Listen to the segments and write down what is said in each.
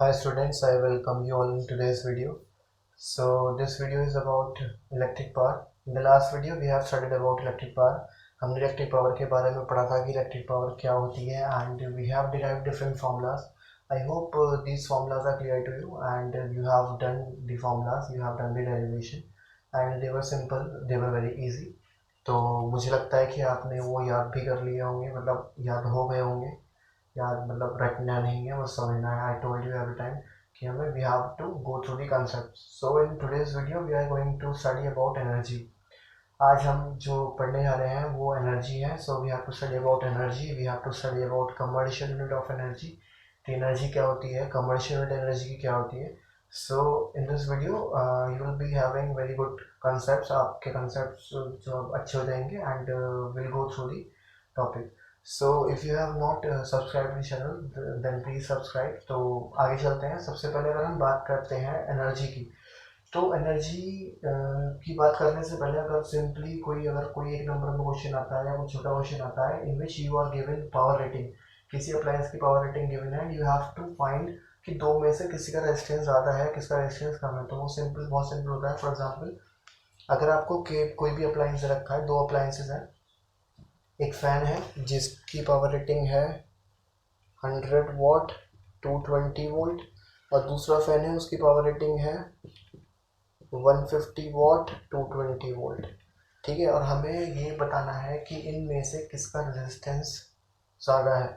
Hi students, I welcome you all in today's video. So this video is about electric power. In the last video we have studied about electric power. हमने electric power के बारे में पढ़ा था कि electric power क्या होती है and we have derived different formulas. I hope these formulas are clear to you and you have done the formulas, you have done the derivation and they were simple, they were very easy. तो मुझे लगता है कि आपने वो याद भी कर लिए होंगे, मतलब याद हो गए होंगे। यार मतलब रटना नहीं है, वो समझना है। I told you every time कि हमें we have to go through the concept. So in today's video we are going to study about energy. आज हम जो पढ़ने जा रहे हैं वो एनर्जी है। So we have to study about energy, we have to study about commercial unit of energy. तो एनर्जी क्या होती है, कमर्शियल यूनिट एनर्जी की क्या होती है। So in this video you will be having very good concept, आपके concept जो अच्छे हो जाएंगे and will go through the topic. So if you have not subscribe the channel then please subscribe. तो आगे चलते हैं। सबसे पहले अगर हम बात करते हैं एनर्जी की, तो एनर्जी की बात करने से पहले अगर सिंपली कोई एक नंबर में क्वेश्चन आता है या कोई छोटा क्वेश्चन आता है in which you are given power rating, किसी अप्लायंस की पावर रेटिंग गिवन है, यू हैव टू फाइंड कि दो में से किसी का रेजिस्टेंस ज़्यादा है किसका रेजिस्टेंस कम है। तो वो सिंपल, बहुत सिंपल होता है। फॉर एग्जाम्पल, अगर आपको कोई भी अप्लायंस रखा है, दो अप्लायंसेज हैं। एक फ़ैन है जिसकी पावर रेटिंग है 100 वाट 220 वोल्ट, और दूसरा फ़ैन है उसकी पावर रेटिंग है 150 वाट 220 वोल्ट। ठीक है, और हमें ये बताना है कि इनमें से किसका रेजिस्टेंस ज़्यादा है।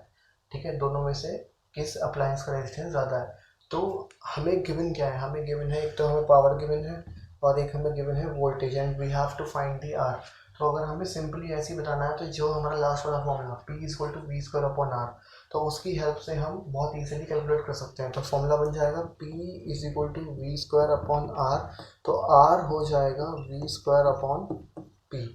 ठीक है, दोनों में से किस अप्लायंस का रेजिस्टेंस ज़्यादा है। तो हमें गिवन क्या है, हमें गिवन है, एक तो हमें पावर गिवन है और एक हमें गिवन है voltage, and we have to find the R. तो अगर हमें सिंपली ऐसे ही बताना है तो जो हमारा लास्ट वाला formula P is equal to V square upon R, तो उसकी हेल्प से हम बहुत ईजिली कैलकुलेट कर सकते हैं। तो फॉर्मूला बन जाएगा P is equal to V square upon R. तो आर हो जाएगा वी स्क्वायर अपॉन पी।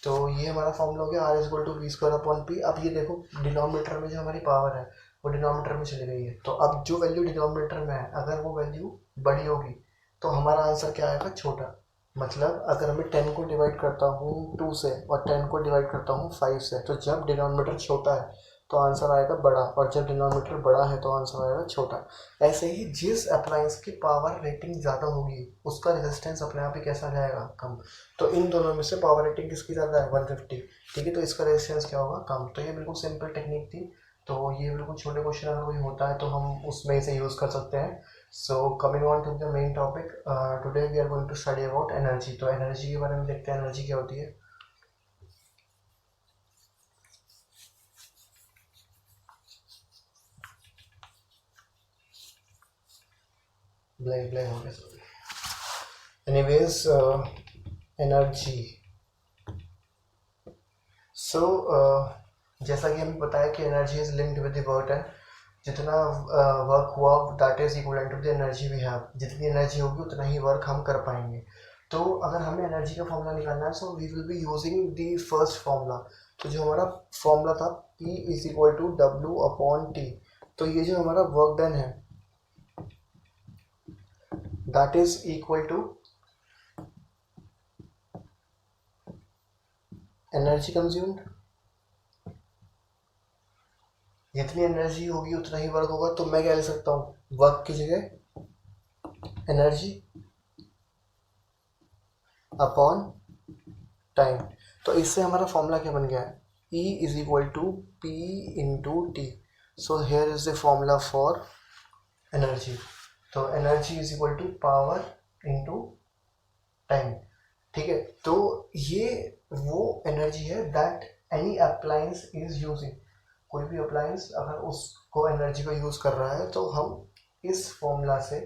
तो ये हमारा फॉर्मूला हो गया R is equal to V square upon P. अब ये देखो, डिनोमिनेटर में जो हमारी पावर है वो डिनोमिनेटर में चली गई है। तो अब जो वैल्यू डिनोमिनेटर में है, अगर वो वैल्यू बड़ी होगी तो हमारा आंसर क्या आएगा, छोटा। मतलब अगर मैं 10 को डिवाइड करता हूँ 2 से और 10 को डिवाइड करता हूँ 5 से, तो जब डिनोमिनेटर छोटा है तो आंसर आएगा बड़ा, और जब डिनोमिनेटर बड़ा है तो आंसर आएगा छोटा। ऐसे ही जिस अप्लायंस की पावर रेटिंग ज़्यादा होगी उसका रेजिस्टेंस अपने आप ही कैसा जाएगा, कम। तो इन दोनों में से पावर रेटिंग किसकी ज़्यादा है, 150। ठीक है, तो इसका रेजिस्टेंस क्या होगा, कम। तो ये बिल्कुल सिंपल टेक्निक थी। तो ये बिल्कुल छोटे क्वेश्चन अगर कोई होता है तो हम उसमें इसे यूज़ कर सकते हैं। So coming on to the main topic, today we are going to study about energy. तो एनर्जी के बारे में देखते हैं, एनर्जी क्या होती है। ब्लैक ब्लैक हो गया। Anyways, energy. सो जैसा कि हमें पता है कि energy is linked with the work done. जितना वर्क हुआ that is equal to the energy we have. जितनी एनर्जी होगी उतना ही वर्क हम कर पाएंगे। तो अगर हमें एनर्जी का फॉर्मूला निकालना है so we will be using the first formula. तो जो हमारा फॉर्मूला था P is equal to W upon T. तो ये जो हमारा वर्क डन है that is equal to energy consumed. जितनी एनर्जी होगी उतना ही वर्क होगा। तो मैं क्या लिख सकता हूँ, वर्क की जगह एनर्जी अपॉन टाइम। तो इससे हमारा फॉर्मूला क्या बन गया है, E is equal to P into T. So here is the formula for energy. तो energy is equal to power into time. ठीक है, तो ये वो एनर्जी है that any appliance is using. कोई भी अप्लायंस अगर उसको एनर्जी को यूज़ कर रहा है तो हम इस फॉर्मूला से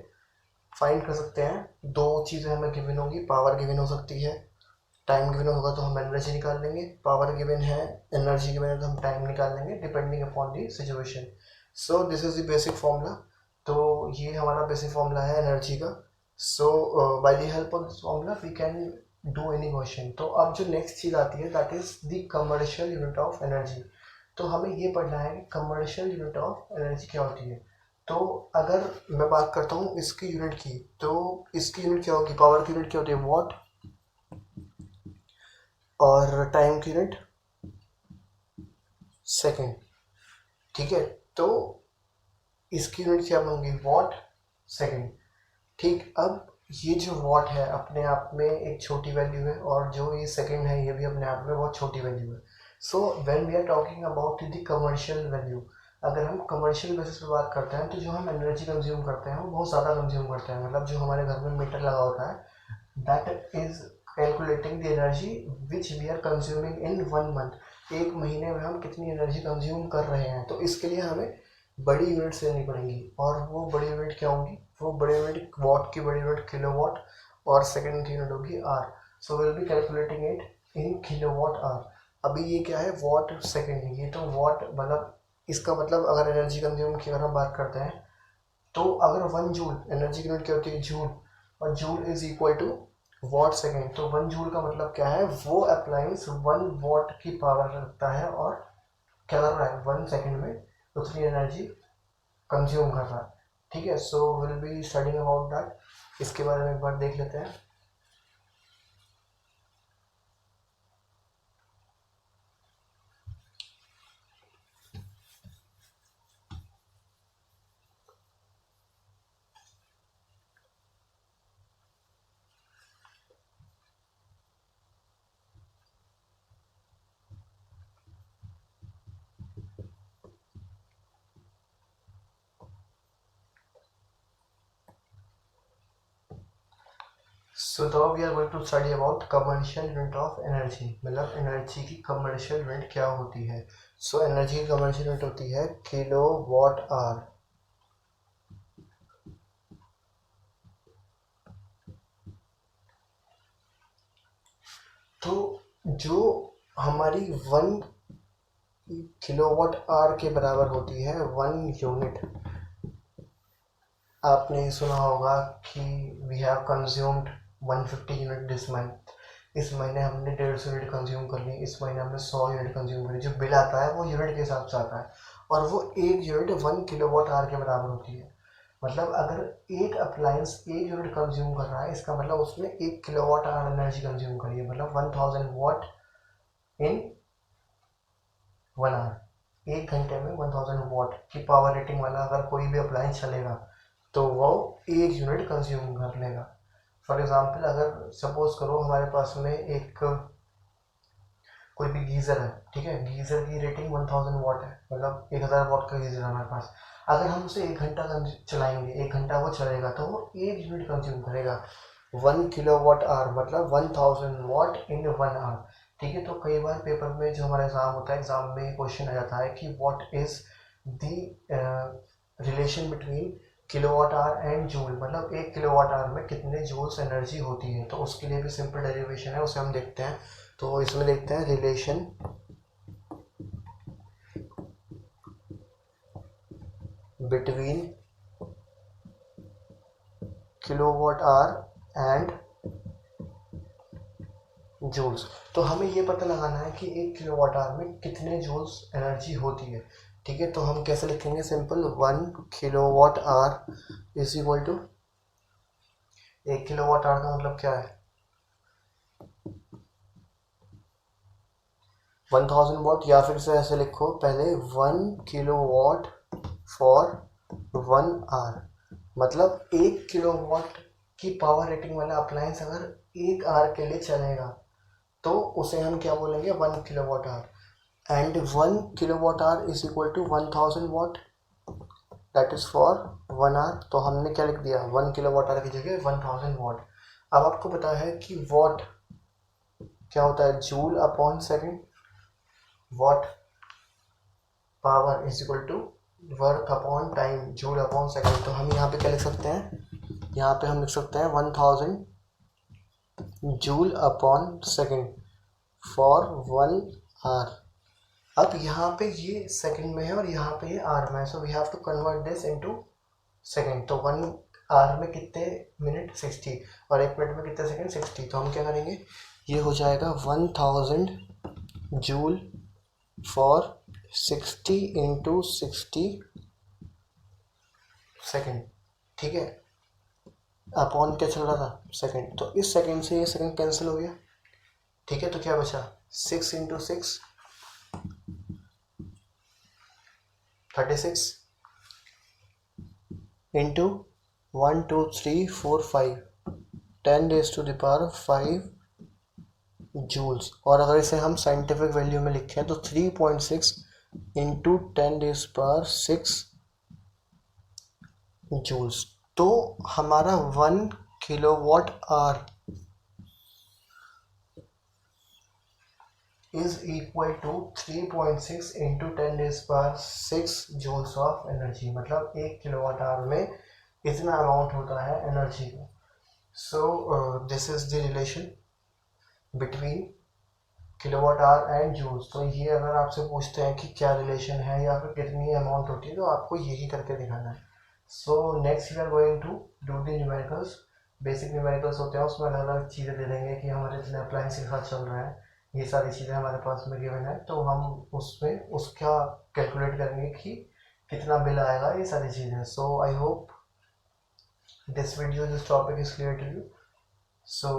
फाइंड कर सकते हैं। दो चीज़ें हमें गिवन होंगी, पावर गिवन हो सकती है, टाइम गिवन होगा तो हम एनर्जी निकाल लेंगे। पावर गिवन है, एनर्जी गिवन है तो हम टाइम निकाल लेंगे depending upon the situation. So this is the basic formula. तो ये हमारा बेसिक फॉर्मूला है एनर्जी का। So by the help of this formula we can do any question. तो अब जो नेक्स्ट चीज़ आती है that is the commercial unit of energy. तो हमें ये पढ़ना है कि कमर्शियल यूनिट ऑफ एनर्जी क्या होती है। तो अगर मैं बात करता हूँ इसकी यूनिट की, तो इसकी यूनिट क्या होगी, पावर की यूनिट क्या होती है, वॉट, और टाइम की यूनिट सेकेंड। ठीक है, तो इसकी यूनिट क्या बनूंगी, वॉट सेकेंड। ठीक, अब ये जो वॉट है अपने आप में एक छोटी वैल्यू है, और जो ये सेकेंड है ये भी अपने आप में बहुत छोटी वैल्यू है। So when we are talking about the commercial value, अगर हम कमर्शियल बेसिस पे बात करते हैं तो जो हम एनर्जी कंज्यूम करते हैं वो बहुत ज़्यादा कंज्यूम करते हैं। मतलब जो हमारे घर में मीटर लगा होता है that is calculating the energy which we are consuming in 1 month. एक महीने में हम कितनी एनर्जी कंज्यूम कर रहे हैं, तो इसके लिए हमें बड़ी यूनिट्स लेनी पड़ेंगी। और वो बड़ी यूनिट क्या होंगी, वो बड़ी यूनिट वॉट की बड़ी यूनिट किलो वॉट, और सेकेंड की यूनिट होगी hour. So will be calculating it in kilo watt hour. अभी ये क्या है, वॉट सेकेंड, ये तो वॉट मतलब इसका मतलब अगर एनर्जी कंज्यूम की अगर हम बात करते हैं तो अगर 1 जूल, एनर्जी की यूनिट क्या होती है, जूल, और joule is equal to watt second. तो 1 जूल का मतलब क्या है, वो अप्लायंस 1 वॉट की पावर रखता है और क्या कर रहा है, 1 सेकेंड में उतनी एनर्जी कंज्यूम कर रहा है। ठीक है, so will be studying about that. इसके बारे में एक बार देख लेते हैं। So now we are going to study about commercial unit of energy, मतलब एनर्जी की कमर्शियल यूनिट क्या होती है। सो एनर्जी की कमर्शियल यूनिट होती है किलो वॉट आवर। तो जो हमारी 1 किलोवाट आवर के बराबर होती है 1 यूनिट। आपने सुना होगा कि we have consumed 150 unit this month. इस महीने हमने 150 यूनिट कंज्यूम कर ली, इस महीने हमने 100 यूनिट कंज्यूम कर ली। जो बिल आता है वो यूनिट के हिसाब से आता है, और वो एक यूनिट 1 किलोवाट आवर के बराबर होती है। मतलब अगर एक अप्लायंस 1 यूनिट कंज्यूम कर रहा है, इसका मतलब उसने 1 किलोवाट आवर एनर्जी कंज्यूम करी है, मतलब 1000 वॉट इन 1 आवर। 1 घंटे में 1000 वॉट की पावर रेटिंग वाला अगर कोई भी अप्लायंस चलेगा तो वो 1 यूनिट कंज्यूम कर लेगा। फॉर एग्जाम्पल, अगर सपोज करो हमारे पास में एक कोई भी गीज़र है, ठीक है, गीज़र की रेटिंग 1000 वॉट है, मतलब 1000 वॉट का गीज़र है हमारे पास। अगर हम उसे 1 घंटा चलाएंगे, 1 घंटा वो चलेगा तो वो 1 यूनिट कंज्यूम करेगा। 1 किलोवाट आवर मतलब 1000 वॉट इन 1 आवर। ठीक है, तो कई बार पेपर में जो हमारा एग्ज़ाम होता है, एग्ज़ाम में क्वेश्चन आ जाता है कि what is the relation between kilowatt hour and joule, मतलब 1 किलोवाट आवर में कितने जूल्स एनर्जी होती है। तो उसके लिए भी सिंपल डेरिवेशन है, उसे हम देखते हैं। तो इसमें देखते हैं relation between kilowatt hour and joules. तो हमें ये पता लगाना है कि 1 किलोवाट आवर में कितने जूल्स एनर्जी होती है। ठीक है, तो हम कैसे लिखेंगे, simple, 1 kilowatt hour is equal to 1 kilowatt hour का मतलब क्या है, 1000 वॉट, या फिर से ऐसे लिखो पहले 1 किलोवाट फॉर 1 आवर। मतलब 1 किलोवाट की पावर रेटिंग वाला अप्लायंस अगर 1 आवर के लिए चलेगा तो उसे हम क्या बोलेंगे, 1 kilowatt hour. And 1 kilowatt hour is equal to 1000 watt, that is for 1 hour. तो हमने क्या लिख दिया, 1 किलोवाट आवर की जगह 1000 वॉट। अब आपको पता है कि वॉट क्या होता है, joule upon second. Watt power is equal to work upon time, joule upon second. तो हम यहाँ पे क्या लिख सकते हैं, यहाँ पे हम लिख सकते हैं 1000 joule upon second for 1 hour. अब यहाँ पे ये सेकंड में है और यहाँ पे ये आर में है, so we have to convert this into second. तो 1 आवर में कितने मिनट, 60, और 1 मिनट में कितने सेकंड, 60। तो हम क्या करेंगे, ये हो जाएगा 1000 जूल फॉर 60 इंटू 60 सेकेंड। ठीक है, अपॉन क्या चल रहा था, सेकेंड। तो इस सेकेंड से ये सेकेंड कैंसिल हो गया। ठीक है, तो क्या बचा, 6 इंटू 6 36, इंटू 1 2 3 4 5 10⁵ जूल्स। और अगर इसे हम साइंटिफिक वैल्यू में लिखें तो 3.6 इंटू 10⁶ जूल्स। तो हमारा 1 kilowatt hour is equal to 3.6 into 10⁶ joules of energy. मतलब 1 किलोवाट आवर में इतना अमाउंट होता है एनर्जी का। So this is the relation between kilowatt hour and joules. तो ये अगर आपसे पूछते हैं कि क्या रिलेशन है या फिर कितनी अमाउंट होती है तो आपको यही करके दिखाना है। So next we are going to do the numericals. Basic numericals होते हैं, उसमें अलग अलग चीज़ें दे देंगे कि हमारे जितने अप्लायंस के साथ चल रहे हैं, ये सारी चीज़ें हमारे पास में गिवन है, तो हम उसमें उसका कैलकुलेट करेंगे कि कितना बिल आएगा, ये सारी चीज़ें। So I hope this video this topic is clear to you. So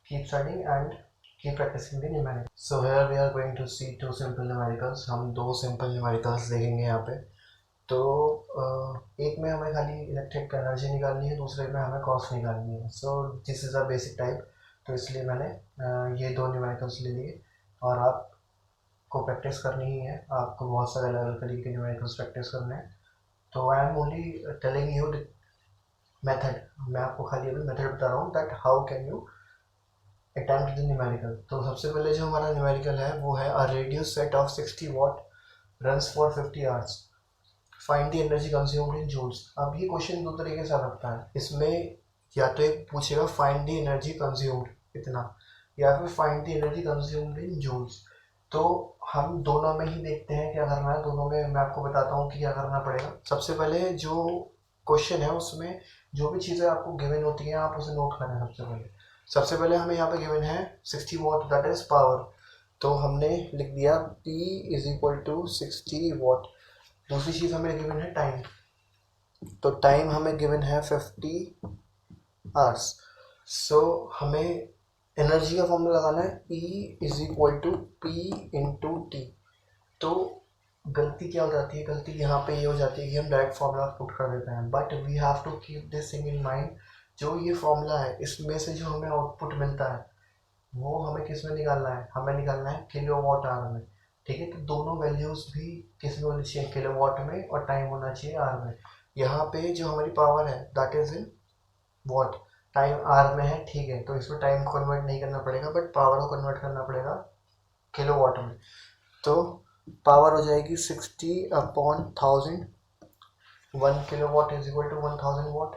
keep studying and keep practising the numericals. So here we are going to see two simple numericals. हम दो simple numericals देखेंगे यहाँ पे। तो एक में हमें खाली इलेक्ट्रिक एनर्जी निकालनी है, दूसरे में हमें कॉस्ट निकालनी है। So this is a basic type, तो इसलिए मैंने ये दो न्यूमेरिकल्स ले लिए और आपको प्रैक्टिस करनी ही है। आपको बहुत सारे अलग अलग तरीके के न्यूमेरिकल्स प्रैक्टिस करने हैं। तो I am only telling you the method. मैं आपको खाली अभी मेथड बता रहा हूँ that how can you attempt the numerical. तो सबसे पहले जो हमारा न्यूमेरिकल है वो है a radio set of 60 watt runs for 50 hours, find the energy consumed in joules. अब ये क्वेश्चन दो तरीके से आ सकता है। इसमें या तो एक पूछेगा फाइंड द एनर्जी कंज्यूम्ड इतना, या फिर find the energy consumed in joules. तो हम दोनों में ही देखते हैं क्या करना है। दोनों में मैं आपको बताता हूँ कि क्या करना पड़ेगा। सबसे पहले जो क्वेश्चन है उसमें जो भी चीज़ें आपको गिवन होती हैं आप उसे नोट करें। सबसे पहले हमें यहाँ पे गिवन है 60 वॉट दैट इज पावर। तो हमने लिख दिया P is equal to 60 watt. दूसरी चीज़ हमें गिवन है टाइम। तो टाइम हमें गिवन है 50 आवर्स। सो हमें एनर्जी का फॉर्मूला लगाना है E is equal to P into T. तो गलती क्या हो जाती है, गलती यहाँ पे ये हो जाती है कि हम डायरेक्ट फॉर्मूला पुट कर देते हैं, but we have to keep this thing in mind. जो ये फॉर्मूला है इसमें से जो हमें आउटपुट मिलता है वो हमें किस में निकालना है, हमें निकालना है किलोवाट आवर में। ठीक है, तो दोनों वैल्यूज भी किस में होनी चाहिए, किलोवाट में, और टाइम होना चाहिए आवर में। यहाँ पे जो हमारी पावर है that is in watt, time hour में है। ठीक है, तो इसमें टाइम को कन्वर्ट नहीं करना पड़ेगा बट पावर को कन्वर्ट करना पड़ेगा किलोवाट में। तो पावर हो जाएगी 60/1000। 1 kilowatt is equal to 1000 watt.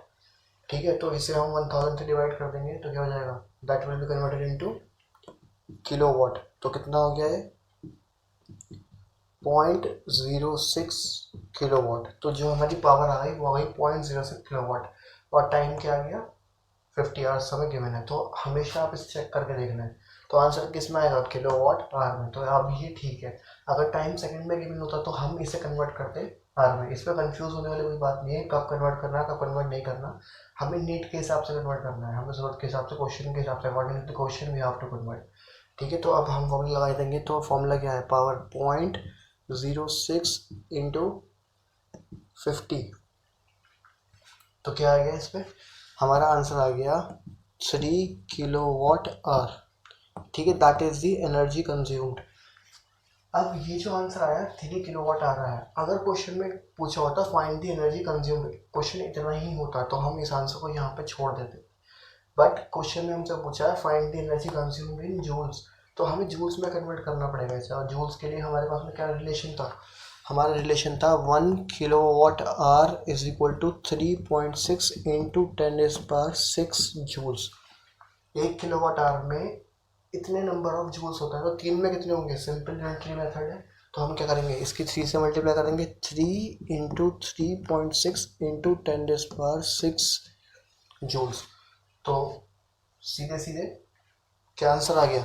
ठीक है, तो इसे हम 1000 से डिवाइड कर देंगे तो क्या हो जाएगा, that will be converted into kilowatt. तो कितना हो गया है 0.06 किलोवाट। तो जो हमारी पावर आ गई वो आ गई 0.06 किलोवाट, और टाइम क्या आ गया 50 आवर्स हमें गिवन है। तो हमेशा आप इसे चेक करके देखना है। तो आंसर किस में आएगा, किलोवाट आवर में। तो अब ये ठीक है। अगर टाइम सेकंड में गिवन होता तो हम इसे कन्वर्ट करते आवर में। इस पर कंफ्यूज होने वाली कोई बात नहीं है, कब कन्वर्ट करना है कब कन्वर्ट नहीं करना। हमें नीड के हिसाब से कन्वर्ट करना है, हमें जरूरत के हिसाब से, क्वेश्चन के हिसाब से, according to the question we have to convert. ठीक है, तो अब हम फॉर्मूला लगा देंगे। तो फॉर्मूला क्या है, पावर 0.06 इंटू 50। तो क्या आ गया इस पर, हमारा आंसर आ गया 3 किलोवाट आवर। ठीक है, that is the energy consumed. अब ये जो आंसर आया 3 किलोवाट आ रहा है, अगर क्वेश्चन में पूछा होता find the energy consumed, question इतना ही होता तो हम इस आंसर को यहाँ पे छोड़ देते। बट क्वेश्चन में हमसे पूछा है find the energy consumed in joules, तो हमें जूल्स में कन्वर्ट करना पड़ेगा इसे। और जूल्स के लिए हमारे पास में क्या रिलेशन था, हमारा रिलेशन था 1 kilowatt hour is equal to 3.6 into 10⁶ joules. 1 kilowatt hour में इतने नंबर ऑफ जूल्स होता है, तो 3 में कितने होंगे, सिंपल यूनिटरी मेथड है। तो हम क्या करेंगे, इसकी 3 से मल्टीप्लाई करेंगे, 3 इंटू 3.6 इंटू 10⁶ जूल्स। तो सीधे सीधे क्या आंसर आ गया,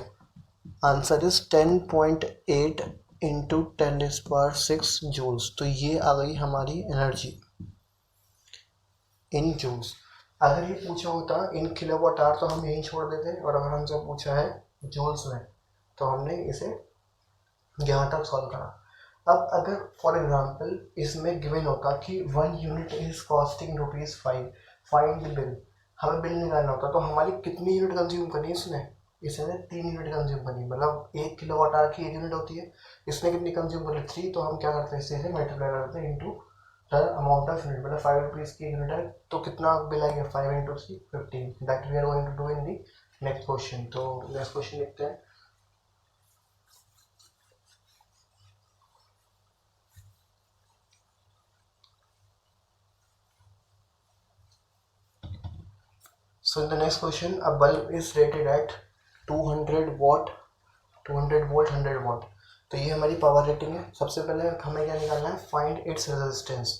आंसर इज 10.8 इंटू 10⁶ जूल्स। तो ये आ गई हमारी एनर्जी इन जूल्स। अगर ये पूछा होता इन किलोवाट आवर तो हम यहीं छोड़ देते, और अगर हमसे पूछा है जूल्स में तो हमने इसे यहाँ तक सॉल्व करा। अब अगर फॉर एग्जांपल इसमें गिवन होता कि 1 unit is costing ₹5, find the bill, हमें बिल निकालना होता तो हमारी कितनी यूनिट कंज्यूम करनी है इसने 3 यूनिट कंज्यूम करनी, मतलब 1 किलोवाट आवर की 1 यूनिट होती है, इसने कितनी कंज्यूम कर ली 3, तो हम क्या करते हैं इससे मल्टीप्लाई करते हैं into the amount of unit, मतलब ₹5 की 1 यूनिट है तो कितना बिल आएगा 5 into 3 15, that we are going to do in the next question. तो नेक्स्ट क्वेश्चन लिखते हैं। So in the next question, a bulb is rated at 200 watt, 200 volt, 100 watt। तो ये हमारी पावर रेटिंग है। सबसे पहले हमें क्या निकालना है, फाइंड इट्स रेजिस्टेंस।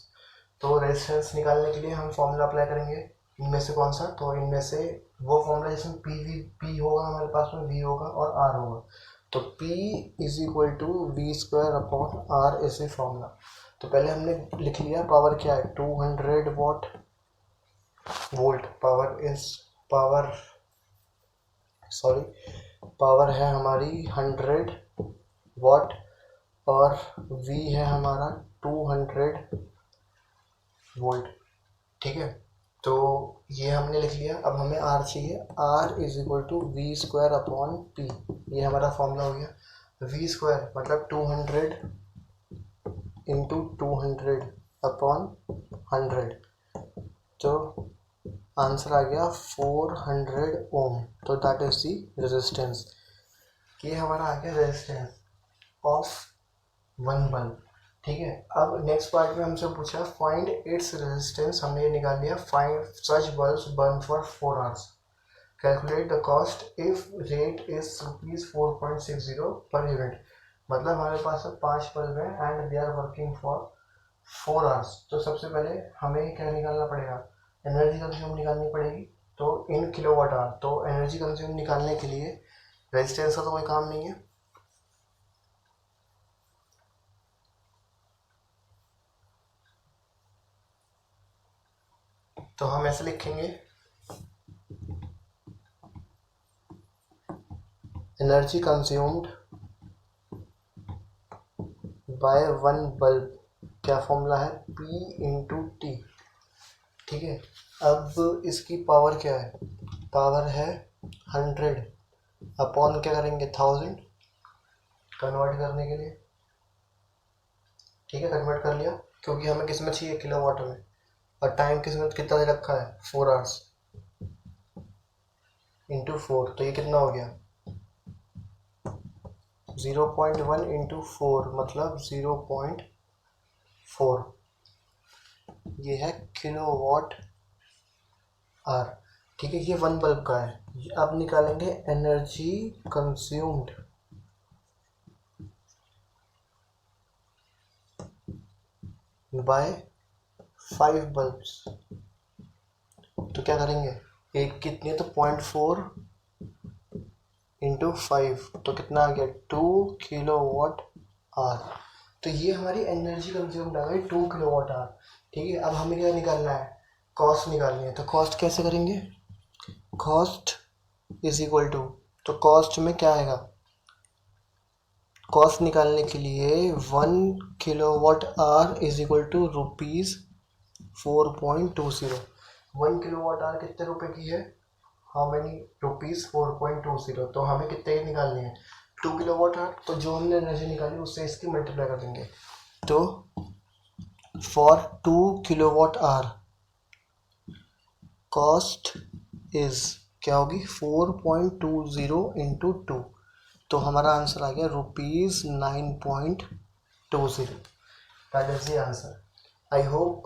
तो रेजिस्टेंस निकालने के लिए हम फॉर्मूला अप्लाई करेंगे। इनमें से कौन सा, तो इनमें से वो फॉर्मूला जिसमें पी होगा हमारे पास में, वी होगा और आर होगा। तो P is equal to V² upon R is a formula. तो पहले हमने लिख लिया पावर क्या है 200 वॉट वोल्ट, पावर है हमारी 100 वॉट और V है हमारा 200 वोल्ट। ठीक है, तो ये हमने लिख लिया। अब हमें R चाहिए, R is equal to V² upon P, ये हमारा फॉर्मूला हो गया। V² मतलब 200 इंटू 200 अपॉन 100, तो आंसर आ गया 400 ओम। तो दैट इज दी रेजिस्टेंस। ये हमारा आ गया रेजिस्टेंस ऑफ वन बल्ब। ठीक है, अब नेक्स्ट पार्ट में हमसे पूछा फाइंड इट्स रेजिस्टेंस, हमने ये निकाल लिया। Find such bulbs burn for 4 hours, calculate the cost if rate is ₹4.60 per unit. मतलब हमारे पास 5 बल्ब है and they are working for 4 hours. तो सबसे पहले हमें क्या निकालना पड़ेगा, एनर्जी कंज्यूम निकालनी पड़ेगी, तो इन किलोवाट आवर। तो एनर्जी कंज्यूम निकालने के लिए रेजिस्टेंस का तो कोई काम नहीं है, तो हम ऐसे लिखेंगे energy consumed by one bulb, क्या फॉर्मूला है P इंटू टी। ठीक है, अब इसकी पावर क्या है, पावर है 100 अपॉन क्या करेंगे 1000 कन्वर्ट करने के लिए। ठीक है, कन्वर्ट कर लिया, क्योंकि हमें किस में चाहिए किलोवाट में, और टाइम किस में कितना दे रखा है 4 आवर्स इंटू 4, तो ये कितना हो गया 0.1 इंटू 4 मतलब 0.4, ये है किलोवाट आवर। ठीक है, ये वन बल्ब का है। अब निकालेंगे एनर्जी कंज्यूम्ड बाय 5 बल्ब्स। तो क्या करेंगे, एक कितनी है तो 0.4 इंटू 5, तो कितना आ गया 2 किलोवाट आवर। तो ये हमारी एनर्जी कंज्यूम्ड आ गई 2 किलोवाट आवर। ठीक है, अब हमें क्या निकालना है, कॉस्ट निकालनी है। तो कॉस्ट कैसे करेंगे, कॉस्ट इज इक्वल टू, तो कॉस्ट में क्या आएगा, कॉस्ट निकालने के लिए 1 kilowatt hour is equal to ₹4.20। 1 kilowatt hour कितने रुपए की है, हाउ मेनी रुपीज़ 4.20, तो हमें कितने की निकालनी है 2 किलोवाट आवर। तो जो हमने एनर्जी निकाली उससे इसकी मल्टीप्लाई कर देंगे। तो for 2 kilowatt hour cost is क्या होगी 4.20 इंटू 2, तो हमारा आंसर आ गया ₹9.20। That is the answer. I hope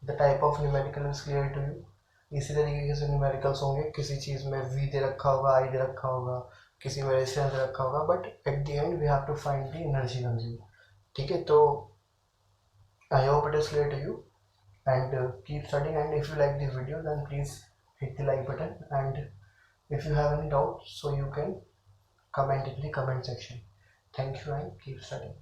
the type of numerical is clear to you. इसी तरीके से न्यूमेरिकल्स होंगे, किसी चीज़ में V दे रखा होगा, I दे रखा होगा, किसी में रेजिस्टेंस दे रखा होगा, but at the end we have to find the energy consume. ठीक है, तो I hope it is clear to you and keep studying, and if you like the video then please hit the like button, and if you have any doubt so you can comment in the comment section. Thank you and keep studying.